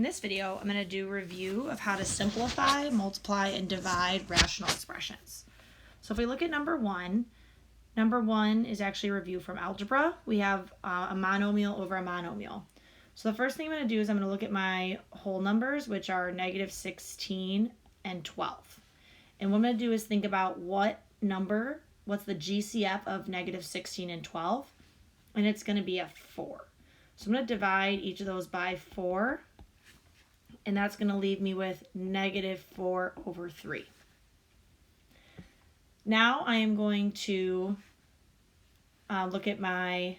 In this video, I'm going to do a review of how to simplify, multiply, and divide rational expressions. So if we look at number one is actually a review from algebra. We have a monomial over a monomial. So the first thing I'm going to do is I'm going to look at my whole numbers, which are negative 16 and 12. And what I'm going to do is think about what's the GCF of negative 16 and 12, and it's going to be a 4. So I'm going to divide each of those by 4, and that's going to leave me with negative 4 over 3. Now I am going to look at my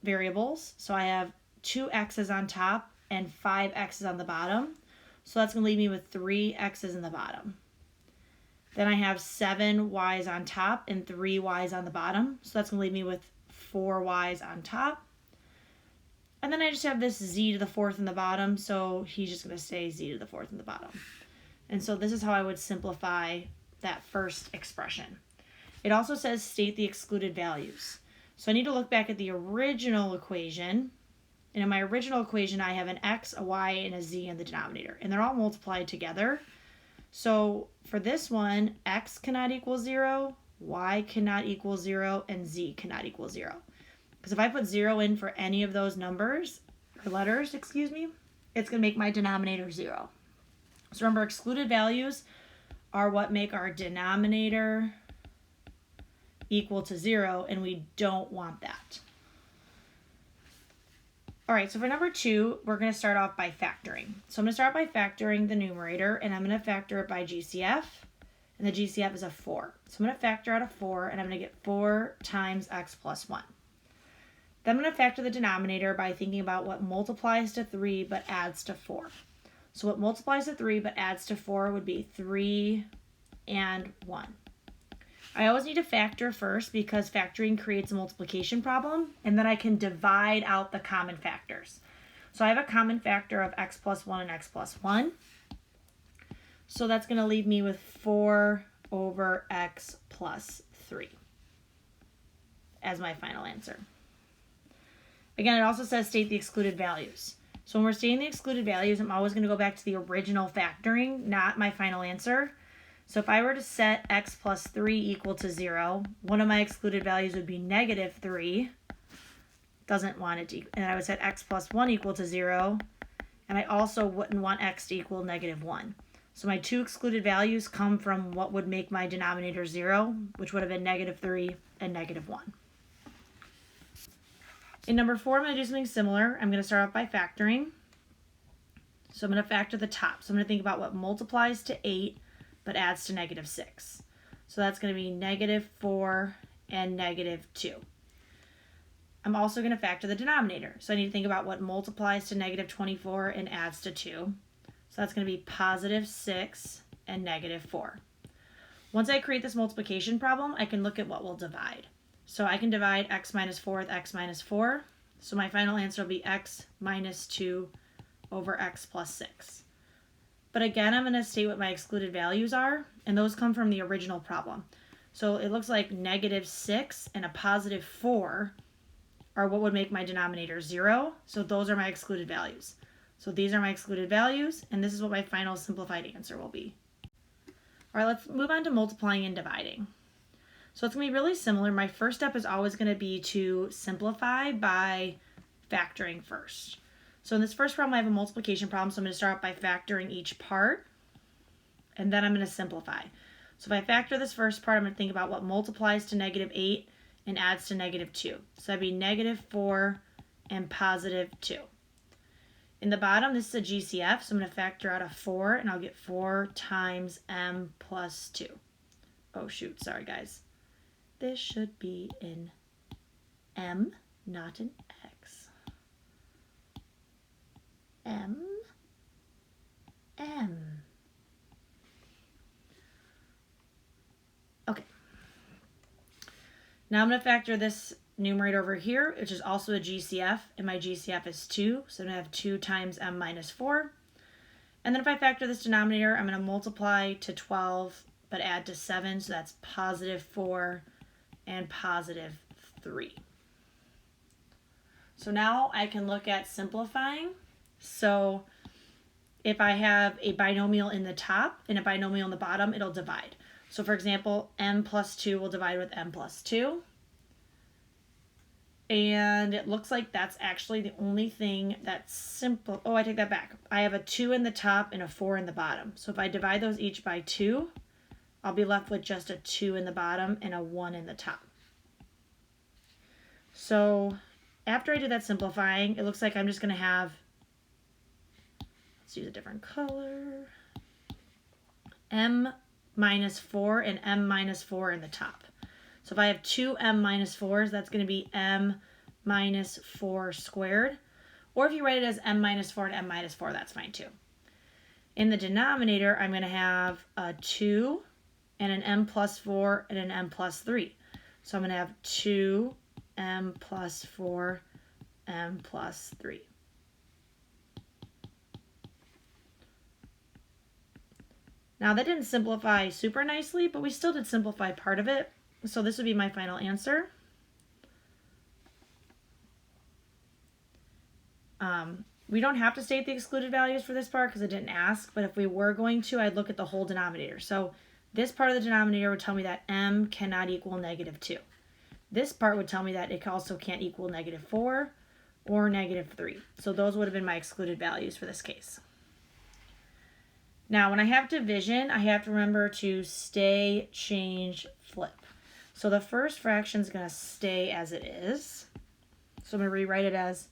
variables. So I have 2 x's on top and 5 x's on the bottom. So that's going to leave me with 3 x's in the bottom. Then I have 7 y's on top and 3 y's on the bottom. So that's going to leave me with 4 y's on top. And then I just have this z to the 4th in the bottom, so he's just going to stay z to the 4th in the bottom. And so this is how I would simplify that first expression. It also says state the excluded values. So I need to look back at the original equation. And in my original equation, I have an x, a y, and a z in the denominator. And they're all multiplied together. So for this one, x cannot equal 0, y cannot equal 0, and z cannot equal 0. Because if I put 0 in for any of those numbers, or letters, it's going to make my denominator 0. So remember, excluded values are what make our denominator equal to 0, and we don't want that. All right, so for number 2, we're going to start off by factoring. So I'm going to start by factoring the numerator, and I'm going to factor it by GCF, and the GCF is a 4. So I'm going to factor out a 4, and I'm going to get 4 times x plus 1. Then I'm going to factor the denominator by thinking about what multiplies to 3 but adds to 4. So what multiplies to 3 but adds to 4 would be 3 and 1. I always need to factor first because factoring creates a multiplication problem, and then I can divide out the common factors. So I have a common factor of x plus 1 and x plus 1. So that's going to leave me with 4 over x plus 3 as my final answer. Again, it also says state the excluded values. So when we're stating the excluded values, I'm always going to go back to the original factoring, not my final answer. So if I were to set x plus 3 equal to 0, one of my excluded values would be negative 3. Doesn't want it to, and I would set x plus 1 equal to 0, and I also wouldn't want x to equal negative 1. So my 2 excluded values come from what would make my denominator 0, which would have been negative 3 and negative 1. In number 4, I'm going to do something similar. I'm going to start off by factoring. So I'm going to factor the top. So I'm going to think about what multiplies to 8 but adds to negative 6. So that's going to be negative 4 and negative 2. I'm also going to factor the denominator. So I need to think about what multiplies to negative 24 and adds to 2. So that's going to be positive 6 and negative 4. Once I create this multiplication problem, I can look at what will divide. So I can divide x minus 4 with x minus 4. So my final answer will be x minus 2 over x plus 6. But again, I'm going to state what my excluded values are, and those come from the original problem. So it looks like negative 6 and a positive 4 are what would make my denominator 0. So those are my excluded values. So these are my excluded values, and this is what my final simplified answer will be. All right, let's move on to multiplying and dividing. So it's going to be really similar. My first step is always going to be to simplify by factoring first. So in this first problem, I have a multiplication problem, so I'm going to start by factoring each part, and then I'm going to simplify. So if I factor this first part, I'm going to think about what multiplies to negative 8 and adds to negative 2. So that'd be negative 4 and positive 2. In the bottom, this is a GCF, so I'm going to factor out a 4, and I'll get 4 times m plus 2. Oh shoot, sorry guys. This should be in m, not in x. M. Okay. Now I'm going to factor this numerator over here, which is also a GCF, and my GCF is 2, so I'm going to have 2 times m minus 4. And then if I factor this denominator, I'm going to multiply to 12, but add to 7, so that's positive 4 and positive 3. So now I can look at simplifying. So if I have a binomial in the top and a binomial in the bottom, it'll divide. So for example, m plus 2 will divide with m plus 2. And it looks like that's actually the only thing that's simple. Oh, I take that back. I have a 2 in the top and a 4 in the bottom. So if I divide those each by 2, I'll be left with just a 2 in the bottom and a 1 in the top. So after I do that simplifying, it looks like I'm just going to have, let's use a different color, m minus 4 and m minus 4 in the top. So if I have two m minus 4s, that's going to be m minus 4 squared. Or if you write it as m minus 4 and m minus 4, that's fine too. In the denominator, I'm going to have a 2 and an m plus 4 and an m plus 3. So I'm going to have 2m plus 4, m plus 3. Now that didn't simplify super nicely, but we still did simplify part of it. So this would be my final answer. We don't have to state the excluded values for this part because it didn't ask, but if we were going to, I'd look at the whole denominator. So this part of the denominator would tell me that m cannot equal negative 2. This part would tell me that it also can't equal negative 4 or negative 3. So those would have been my excluded values for this case. Now when I have division, I have to remember to stay, change, flip. So the first fraction is going to stay as it is. So I'm going to rewrite it as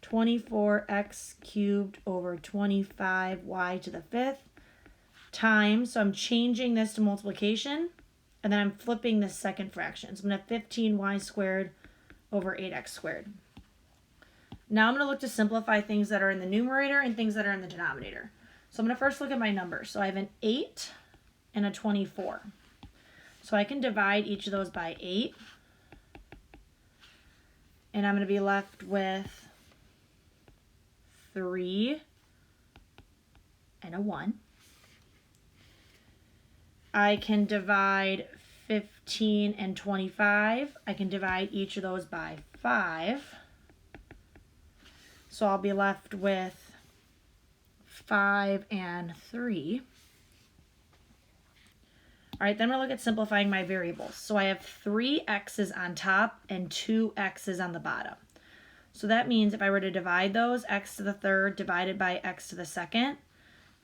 24x cubed over 25y to the 5th times. So I'm changing this to multiplication, and then I'm flipping this second fraction. So I'm going to have 15y squared over 8x squared. Now I'm going to look to simplify things that are in the numerator and things that are in the denominator. So I'm going to first look at my numbers. So I have an 8 and a 24. So I can divide each of those by 8. And I'm going to be left with 3 and a 1. I can divide 15 and 25. I can divide each of those by 5. So I'll be left with 5 and 3. All right, then I'm going to look at simplifying my variables. So I have 3 x's on top and 2 x's on the bottom. So that means if I were to divide those, x to the third divided by x to the second,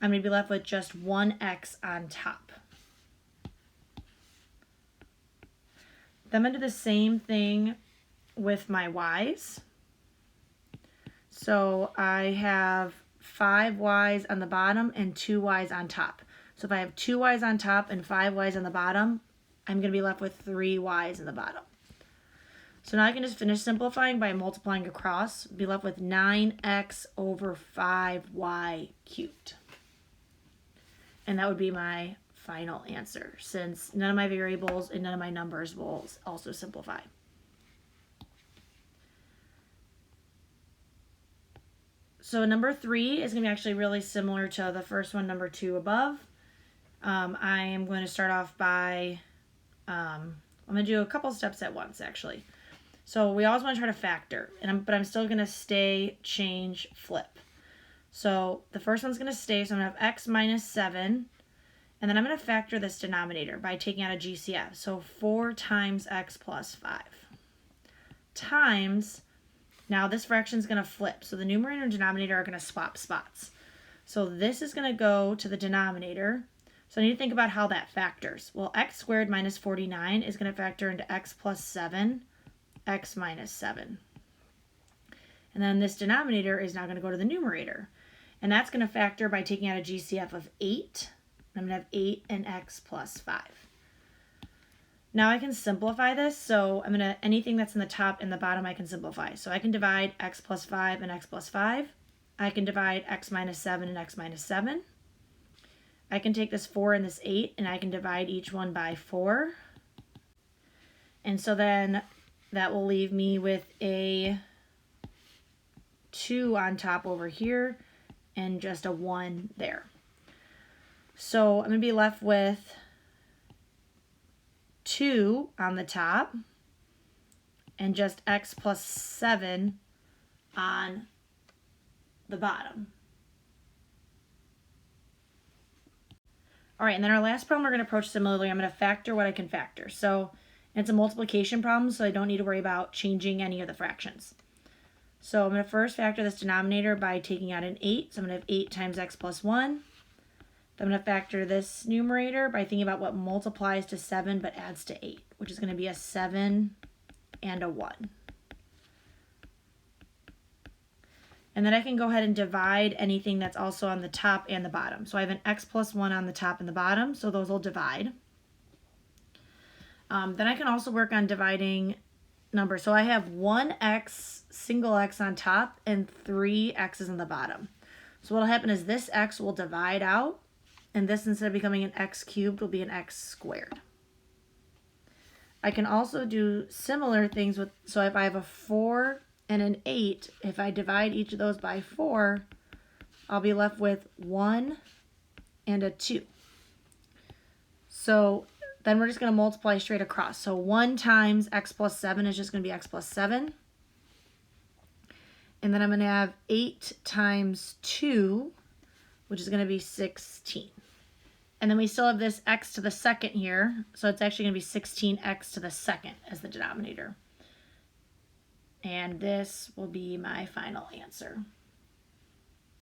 I'm going to be left with just 1 x on top. Then I'm going to do the same thing with my y's. So I have 5 y's on the bottom and 2 y's on top. So if I have 2 y's on top and 5 y's on the bottom, I'm going to be left with 3 y's in the bottom. So now I can just finish simplifying by multiplying across, be left with 9x over 5y cubed. And that would be my final answer, since none of my variables and none of my numbers will also simplify. So number 3 is going to be actually really similar to the first one, number 2 above. I am going to start off by, I'm going to do a couple steps at once actually. So we always want to try to factor, but I'm still going to stay, change, flip. So the first one's going to stay, so I'm going to have x minus 7, and then I'm going to factor this denominator by taking out a GCF. So 4 times x plus 5 times, now this fraction is going to flip. So the numerator and denominator are going to swap spots. So this is going to go to the denominator. So I need to think about how that factors. Well, x squared minus 49 is going to factor into x plus 7, x minus 7. And then this denominator is now going to go to the numerator. And that's going to factor by taking out a GCF of 8. I'm going to have 8 and x plus 5. Now I can simplify this. So I'm going to, anything that's in the top and the bottom I can simplify. So I can divide x plus 5 and x plus 5. I can divide x minus 7 and x minus 7. I can take this 4 and this 8 and I can divide each one by 4. And so then that will leave me with a 2 on top over here and just a 1 there. So I'm going to be left with 2 on the top and just x plus 7 on the bottom. All right, and then our last problem we're going to approach similarly. I'm going to factor what I can factor. So it's a multiplication problem, so I don't need to worry about changing any of the fractions. So I'm going to first factor this denominator by taking out an 8. So I'm going to have 8 times x plus 1. Then I'm going to factor this numerator by thinking about what multiplies to 7 but adds to 8, which is going to be a 7 and a 1. And then I can go ahead and divide anything that's also on the top and the bottom. So I have an x plus 1 on the top and the bottom, so those will divide. Then I can also work on dividing numbers. So I have 1x, single x on top, and 3 x's on the bottom. So what will happen is this x will divide out, and this, instead of becoming an x cubed, will be an x squared. I can also do similar things with, so if I have a 4 and an 8, if I divide each of those by 4, I'll be left with 1 and a 2. So then we're just going to multiply straight across. So 1 times x plus 7 is just going to be x plus 7. And then I'm going to have 8 times 2, which is going to be 16. And then we still have this x to the second here, so it's actually going to be 16x to the second as the denominator. And this will be my final answer.